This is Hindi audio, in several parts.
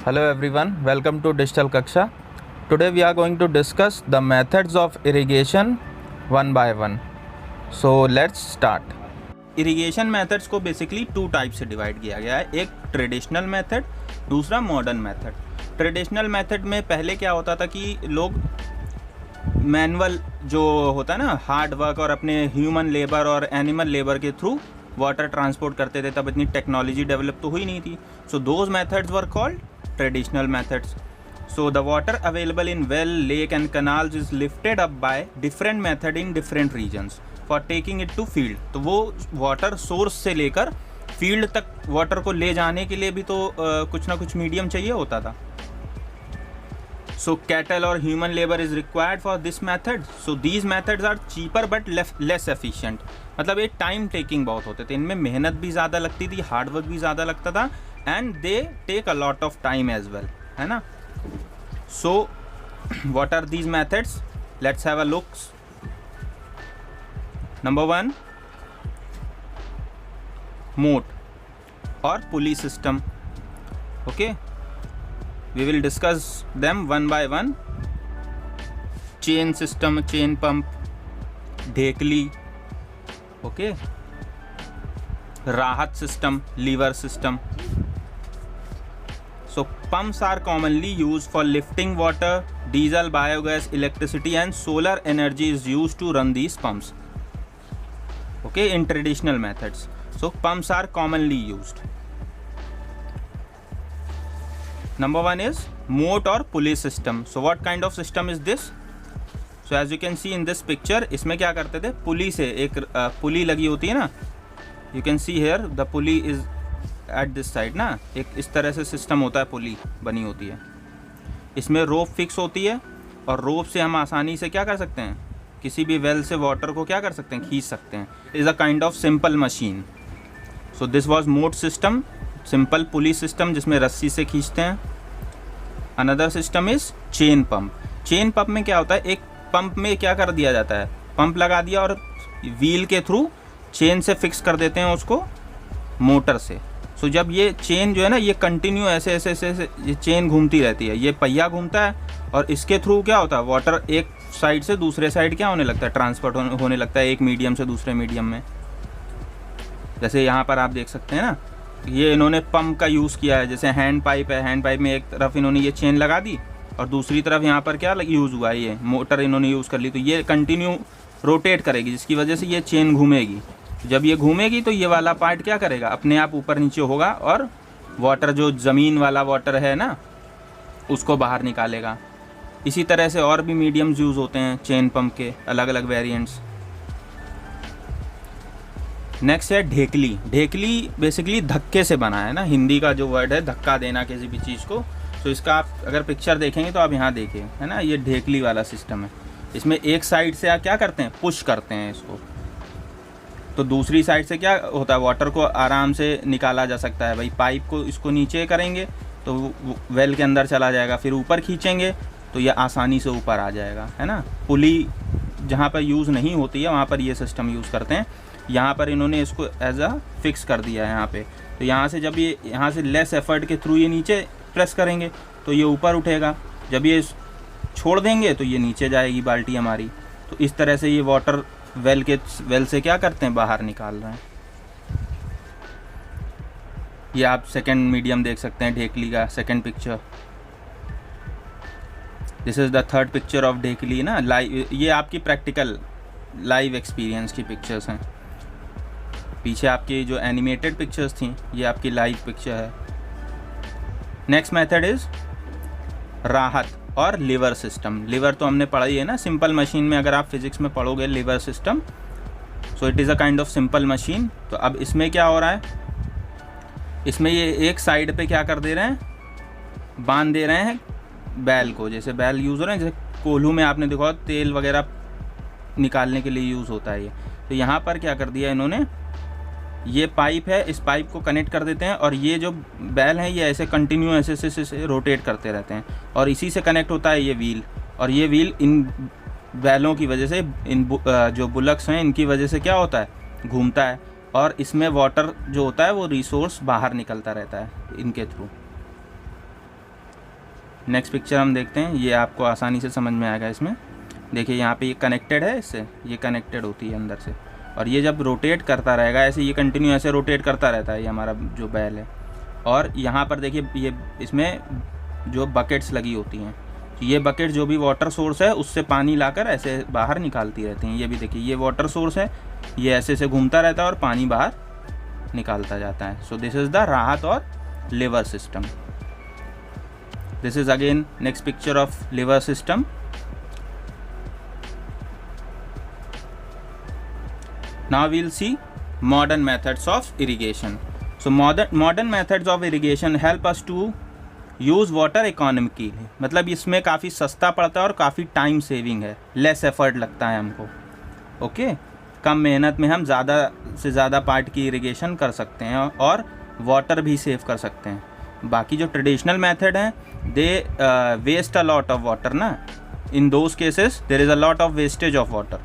Hello everyone, welcome to Digital Kaksha. Today we are going to discuss the methods of irrigation one by one. So let's start. Irrigation methods को बेसिकली टू टाइप से डिवाइड किया गया है, एक ट्रेडिशनल मेथड, दूसरा मॉडर्न मेथड। ट्रेडिशनल मेथड में पहले क्या होता था कि लोग मैनुअल जो होता है ना हार्ड वर्क और अपने ह्यूमन लेबर और एनिमल लेबर के थ्रू वाटर ट्रांसपोर्ट करते थे। तब इतनी टेक्नोलॉजी डेवलप तो हुई नहीं थी। So those methods were called traditional methods. So the water available in well, lake and canals is lifted up by different method in different regions for taking it to field. तो वो वाटर सोर्स से लेकर फील्ड तक वाटर को ले जाने के लिए भी तो कुछ ना कुछ मीडियम चाहिए होता था। So cattle or human labor is required for this method. So these methods are cheaper but less efficient. मतलब ये टाइम टेकिंग बहुत होते थे, इनमें मेहनत भी ज़्यादा लगती थी, हार्ड वर्क भी ज़्यादा लगता था, and they take a lot of time as well, है ना। So what are these methods? Let's have a looks. Number 1, मोट और pulley system. Okay, we will discuss them one by one. Chain system, chain pump, ढेकली, okay, राहत system, lever system. So pumps are commonly used for lifting water. Diesel, biogas, electricity and solar energy is used to run these pumps. Okay, in traditional methods. So pumps are commonly used. Number 1 is moat or pulley system. So what kind of system is this? So as you can see in this picture, इसमें क्या करते थे, पुली से एक पुली लगी होती है ना, you can see here the pulley is at this side ना, एक इस तरह से सिस्टम होता है, पुली बनी होती है, इसमें रोप फिक्स होती है और रोप से हम आसानी से क्या कर सकते हैं, किसी भी वेल से वाटर को क्या कर सकते हैं, खींच सकते हैं। Is a kind of simple machine. So this was मोट सिस्टम, सिंपल पुली सिस्टम जिसमें रस्सी से खींचते हैं। Another system is chain pump. Chain pump में क्या होता है, एक पंप में क्या कर दिया जाता है, पंप लगा दिया और व्हील के थ्रू चेन से फिक्स कर देते हैं उसको मोटर से। सो जब ये चेन जो है ना, ये कंटिन्यू ऐसे ऐसे ऐसे ये चेन घूमती रहती है, ये पहिया घूमता है और इसके थ्रू क्या होता है, वाटर एक साइड से दूसरे साइड क्या होने लगता है, ट्रांसफर होने लगता है, एक मीडियम से दूसरे मीडियम में। जैसे यहाँ पर आप देख सकते हैं ना, ये इन्होंने पंप का यूज़ किया है। जैसे हैंड पाइप है, हैंड पाइप में एक तरफ इन्होंने ये चेन लगा दी और दूसरी तरफ यहाँ पर क्या यूज़ हुआ है, ये मोटर इन्होंने यूज़ कर ली, तो ये कंटिन्यू रोटेट करेगी जिसकी वजह से ये चेन घूमेगी। जब ये घूमेगी तो ये वाला पार्ट क्या करेगा, अपने आप ऊपर नीचे होगा और वाटर जो ज़मीन वाला वाटर है ना उसको बाहर निकालेगा। इसी तरह से और भी मीडियम्स यूज़ होते हैं चेन पंप के, अलग अलग वेरिएंट्स। नेक्स्ट है ढेकली। ढेकली बेसिकली धक्के से बना है ना, हिंदी का जो वर्ड है धक्का देना किसी भी चीज़ को। तो इसका आप अगर पिक्चर देखेंगे तो आप यहाँ देखिए, है ना, ये ढेकली वाला सिस्टम है। इसमें एक साइड से आप क्या करते हैं, पुश करते हैं इसको, तो दूसरी साइड से क्या होता है, वाटर को आराम से निकाला जा सकता है। भाई पाइप को इसको नीचे करेंगे तो वेल के अंदर चला जाएगा, फिर ऊपर खींचेंगे तो ये आसानी से ऊपर आ जाएगा, है ना। पुली जहाँ पर यूज़ नहीं होती है वहाँ पर ये सिस्टम यूज़ करते हैं। यहाँ पर इन्होंने इसको एज अ फिक्स कर दिया है यहाँ पे, तो यहाँ से जब ये यहाँ से लेस एफर्ट के थ्रू ये नीचे प्रेस करेंगे तो ये ऊपर उठेगा, जब ये छोड़ देंगे तो ये नीचे जाएगी बाल्टी हमारी। तो इस तरह से ये वाटर वेल से क्या करते हैं, बाहर निकाल रहे हैं। ये आप सेकंड मीडियम देख सकते हैं ढेकली का, second picture. This is the third picture of ढेकली ना, लाइव। ये आपकी प्रैक्टिकल लाइव एक्सपीरियंस की पिक्चर्स हैं। पीछे आपकी जो एनिमेटेड पिक्चर्स थी ये आपकी लाइव पिक्चर है। नेक्स्ट मेथड इज राहत और लीवर सिस्टम। लीवर तो हमने पढ़ा ही है ना, सिंपल मशीन में अगर आप फिजिक्स में पढ़ोगे lever system, so it is a kind of simple machine. तो अब इसमें क्या हो रहा है, इसमें ये एक साइड पे क्या कर दे रहे हैं, बांध दे रहे हैं बैल को। जैसे बैल यूज़ हो रहे हैं, जैसे कोल्हू में आपने देखा तेल वगैरह निकालने के लिए यूज़ होता है ये। तो यहाँ पर क्या कर दिया इन्होंने, ये पाइप है, इस पाइप को कनेक्ट कर देते हैं और ये जो बैल हैं ये ऐसे कंटिन्यू ऐसे रोटेट करते रहते हैं और इसी से कनेक्ट होता है ये व्हील। और ये व्हील इन बैलों की वजह से, इन जो बुलक्स हैं इनकी वजह से क्या होता है, घूमता है और इसमें वाटर जो होता है वो रिसोर्स बाहर निकलता रहता है इनके थ्रू। नेक्स्ट पिक्चर हम देखते हैं, ये आपको आसानी से समझ में आएगा। इसमें देखिए यहाँ पे ये कनेक्टेड है, इससे ये कनेक्टेड होती है अंदर से, और ये जब रोटेट करता रहेगा ऐसे, ये कंटिन्यू ऐसे रोटेट करता रहता है ये हमारा जो बैल है। और यहाँ पर देखिए ये इसमें जो बकेट्स लगी होती हैं, ये बकेट जो भी वाटर सोर्स है उससे पानी लाकर ऐसे बाहर निकालती रहती हैं। ये भी देखिए ये वाटर सोर्स है, ये ऐसे से घूमता रहता है और पानी बाहर निकालता जाता है। सो दिस इज़ द राहत और lever system. This is again next picture of lever system. Now we'll see modern methods of irrigation. So modern methods of irrigation help us to use water economically. मतलब इसमें काफ़ी सस्ता पड़ता है और काफ़ी टाइम सेविंग है, लेस एफर्ट लगता है हमको। ओके, कम मेहनत में हम ज़्यादा से ज़्यादा पार्ट की इरिगेशन कर सकते हैं और वाटर भी सेव कर सकते हैं। बाकी जो ट्रेडिशनल मेथड हैं they waste a lot of water ना, in those cases there is a lot of wastage of water,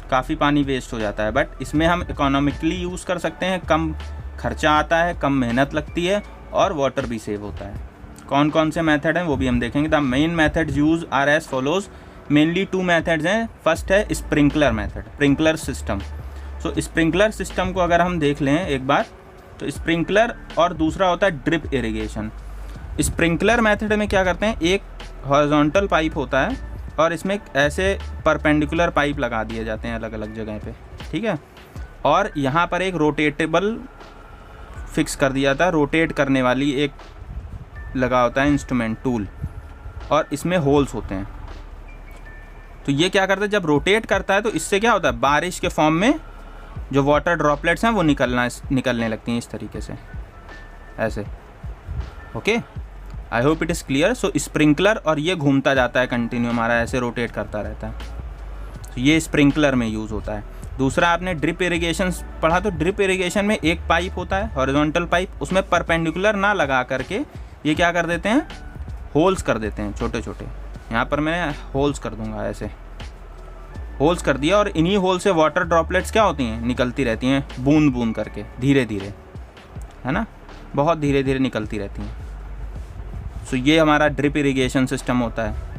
काफ़ी पानी वेस्ट हो जाता है। बट इसमें हम इकोनॉमिकली यूज़ कर सकते हैं, कम खर्चा आता है, कम मेहनत लगती है और वाटर भी सेव होता है। कौन कौन से मेथड हैं वो भी हम देखेंगे। The main methods use are as follows. Mainly 2 methods हैं। फर्स्ट है sprinkler method, sprinkler system. So sprinkler system को अगर हम देख लें एक बार, तो स्प्रिंकलर और दूसरा होता है ड्रिप इरिगेशन। स्प्रिंकलर मेथड में क्या करते हैं, एक हॉरिजॉन्टल पाइप होता है और इसमें ऐसे परपेंडिकुलर पाइप लगा दिए जाते हैं अलग अलग जगह पे, ठीक है। और यहाँ पर एक रोटेटेबल फिक्स कर दिया था, रोटेट करने वाली एक लगा होता है इंस्ट्रूमेंट टूल, और इसमें होल्स होते हैं। तो ये क्या करता है, जब रोटेट करता है तो इससे क्या होता है, बारिश के फॉर्म में जो वाटर ड्रॉपलेट्स हैं वो निकलने लगती हैं इस तरीके से, ऐसे। Okay, I hope it is clear. So sprinkler, और ये घूमता जाता है कंटिन्यू, हमारा ऐसे रोटेट करता रहता है। तो ये स्प्रिंकलर में यूज़ होता है। दूसरा आपने ड्रिप इरिगेशन पढ़ा, तो ड्रिप इरिगेशन में एक पाइप होता है हॉरिजॉन्टल पाइप, उसमें परपेंडिकुलर ना लगा करके ये क्या कर देते हैं, होल्स कर देते हैं छोटे छोटे। यहाँ पर मैं होल्स कर दूंगा, ऐसे होल्स कर दिया, और इन्हीं होल से वाटर ड्रॉपलेट्स क्या होती हैं, निकलती रहती हैं बूंद बूंद करके, धीरे धीरे, है ना, बहुत धीरे धीरे निकलती रहती हैं। सो ये हमारा ड्रिप इरिगेशन सिस्टम होता है।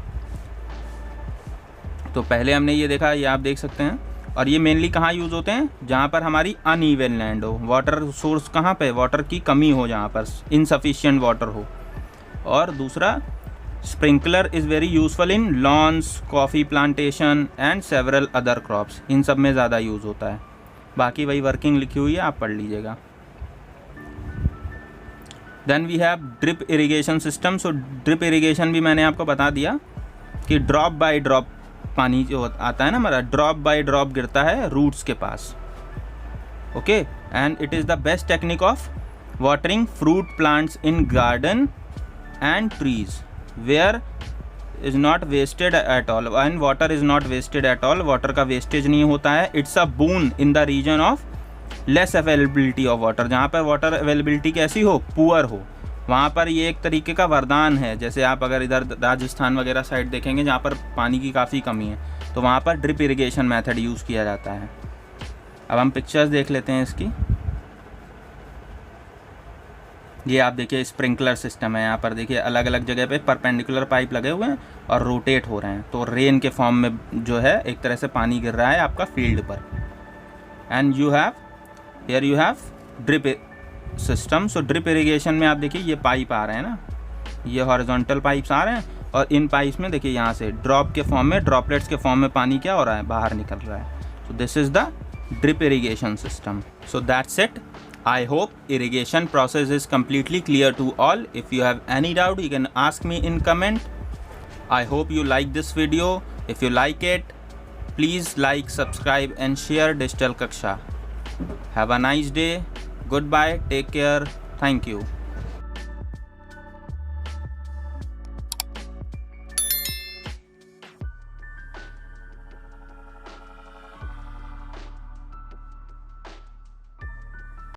तो पहले हमने ये देखा, ये आप देख सकते हैं। और ये मेनली कहाँ यूज़ होते हैं, जहाँ पर हमारी अनइवन लैंड हो, वाटर सोर्स कहाँ पे, वाटर की कमी हो, जहाँ पर इनसफिशिएंट वाटर हो। और दूसरा, sprinkler is very useful in lawns, coffee plantation and several other crops, इन सब में ज़्यादा यूज़ होता है। बाकी वही वर्किंग लिखी हुई है, आप पढ़ लीजिएगा। Then we have drip irrigation system. So drip irrigation भी मैंने आपको बता दिया कि ड्रॉप बाय ड्रॉप पानी जो आता है ना हमारा, ड्रॉप बाय ड्रॉप गिरता है रूट्स के पास। Okay, and it is the best technique of watering fruit plants in garden and trees where is not wasted at all, and water is not wasted at all, water का वेस्टेज नहीं होता है। It's a boon in the region of less availability of water, जहाँ पर वाटर अवेलेबिलिटी कैसी हो, पुअर हो, वहाँ पर ये एक तरीके का वरदान है। जैसे आप अगर इधर राजस्थान वगैरह साइड देखेंगे जहाँ पर पानी की काफ़ी कमी है, तो वहाँ पर ड्रिप इरिगेशन मेथड यूज़ किया जाता है। अब हम पिक्चर्स देख लेते हैं इसकी। ये आप देखिए स्प्रिंकलर सिस्टम है, यहाँ पर देखिए अलग अलग जगह पे परपेंडिकुलर पाइप लगे हुए हैं और रोटेट हो रहे हैं। तो रेन के फॉर्म में जो है एक तरह से पानी गिर रहा है आपका फील्ड पर। And you have here you have drip system. So drip irrigation में आप देखिए ये पाइप आ रहे हैं ना, ये हॉरिजॉन्टल पाइप्स आ रहे हैं, और इन पाइप्स में देखिए यहाँ से ड्रॉप के फॉर्म में, ड्रॉपलेट्स के फॉर्म में पानी क्या हो रहा है, बाहर निकल रहा है। So this is the drip irrigation system. So that's it. I hope irrigation process is completely clear to all. If you have any doubt, you can ask me in comment. I hope you like this video. If you like it, please like, subscribe and share Digital Kaksha. Have a nice day. Goodbye. Take care. Thank you.